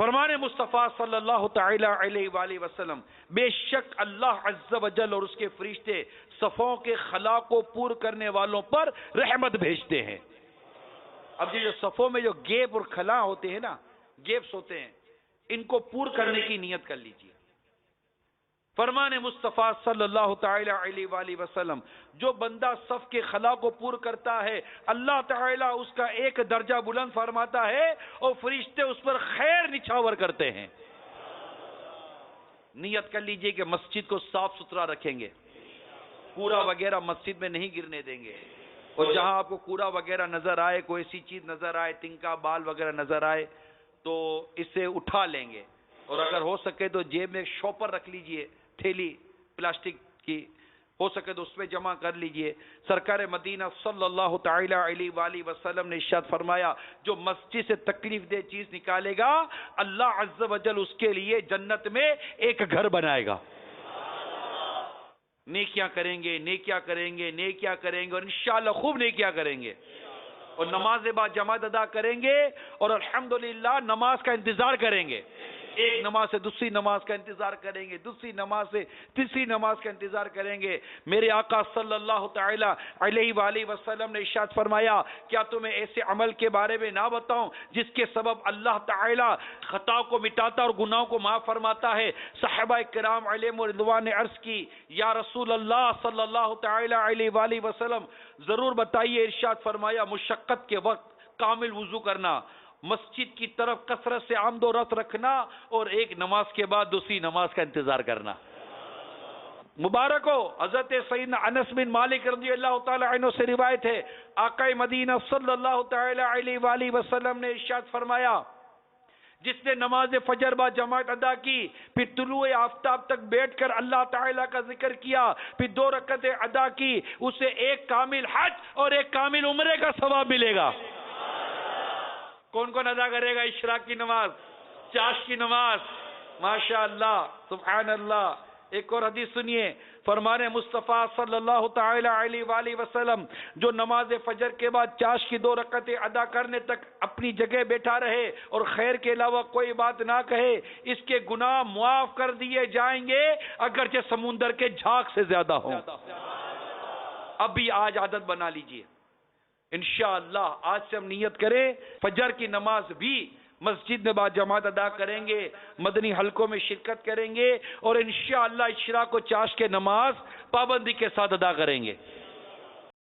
فرمان مصطفیٰ صلی اللہ تعالی علیہ وآلہ وسلم، بے شک اللہ عز و جل اور اس کے فرشتے صفوں کے خلا کو پور کرنے والوں پر رحمت بھیجتے ہیں۔ اب یہ جو صفوں میں جو گیپ اور خلا ہوتے ہیں نا، گیپس ہوتے ہیں، ان کو پور کرنے کی نیت کر لیجئے۔ فرمان مصطفیٰ صلی اللہ تعالی علیہ وآلہ وسلم، جو بندہ صف کے خلا کو پور کرتا ہے اللہ تعالیٰ اس کا ایک درجہ بلند فرماتا ہے اور فرشتے اس پر خیر نچھاور کرتے ہیں۔ نیت کر لیجئے کہ مسجد کو صاف ستھرا رکھیں گے، کوڑا وغیرہ مسجد میں نہیں گرنے دیں گے، اور جہاں آپ کو کوڑا وغیرہ نظر آئے، کوئی ایسی چیز نظر آئے، تنکا بال وغیرہ نظر آئے تو اسے اٹھا لیں گے، اور اگر ہو سکے تو جیب میں ایک شاپر رکھ لیجئے، تھیلی پلاسٹک کی، ہو سکے تو اس میں جمع کر لیجئے۔ سرکار مدینہ صلی اللہ تعالی علیہ وآلہ وسلم نے ارشاد فرمایا، جو مسجد سے تکلیف دہ چیز نکالے گا اللہ عز و جل اس کے لیے جنت میں ایک گھر بنائے گا۔ نیکیاں کریں گے، نیکیاں کریں گے، نیکیاں کریں گے، اور انشاءاللہ خوب نیکیاں کریں گے، اور نماز با جماعت ادا کریں گے، اور الحمدللہ نماز کا انتظار کریں گے۔ ایک نماز سے دوسری نماز کا انتظار کریں گے، دوسری نماز سے تیسری نماز کا انتظار کریں گے۔ میرے آقا صلی اللہ تعالی علیہ وآلہ وسلم نے ارشاد فرمایا، کیا تمہیں ایسے عمل کے بارے میں نہ بتاؤں جس کے سبب اللہ تعالی خطا کو مٹاتا اور گناہوں کو معاف فرماتا ہے؟ صحابہ کرام علیہم رضوان نے عرض کی، یا رسول اللہ صلی اللہ تعالی علیہ وآلہ وسلم ضرور بتائیے۔ ارشاد فرمایا، مشقت کے وقت کامل وضو کرنا، مسجد کی طرف کثرت سے آمد و رفت رکھنا، اور ایک نماز کے بعد دوسری نماز کا انتظار کرنا۔ مبارک ہو، حضرت سیدنا انس بن مالک رضی اللہ تعالی عنہ سے روایت ہے، آقا مدینہ صلی اللہ تعالی علیہ وآلہ وسلم نے ارشاد فرمایا، جس نے نماز فجر با جماعت ادا کی، پھر طلوع آفتاب تک بیٹھ کر اللہ تعالیٰ کا ذکر کیا، پھر 2 رکعتیں ادا کی، اسے ایک کامل حج اور ایک کامل عمرے کا ثواب ملے گا۔ کون کون ادا کرے گا اشراق کی نماز، چاش کی نماز؟ ماشاءاللہ، سبحان اللہ۔ ایک اور حدیث سنیے، فرمان مصطفیٰ صلی اللہ تعالی علیہ وآلہ وسلم، جو نماز فجر کے بعد چاش کی 2 رکعتیں ادا کرنے تک اپنی جگہ بیٹھا رہے اور خیر کے علاوہ کوئی بات نہ کہے، اس کے گناہ معاف کر دیے جائیں گے اگرچہ سمندر کے جھاگ سے زیادہ ہوں۔ اب بھی آج عادت بنا لیجئے، انشاءاللہ آج سے ہم نیت کریں، فجر کی نماز بھی مسجد میں با جماعت ادا کریں گے، مدنی حلقوں میں شرکت کریں گے، اور انشاءاللہ اشراق و چاش کے نماز پابندی کے ساتھ ادا کریں گے۔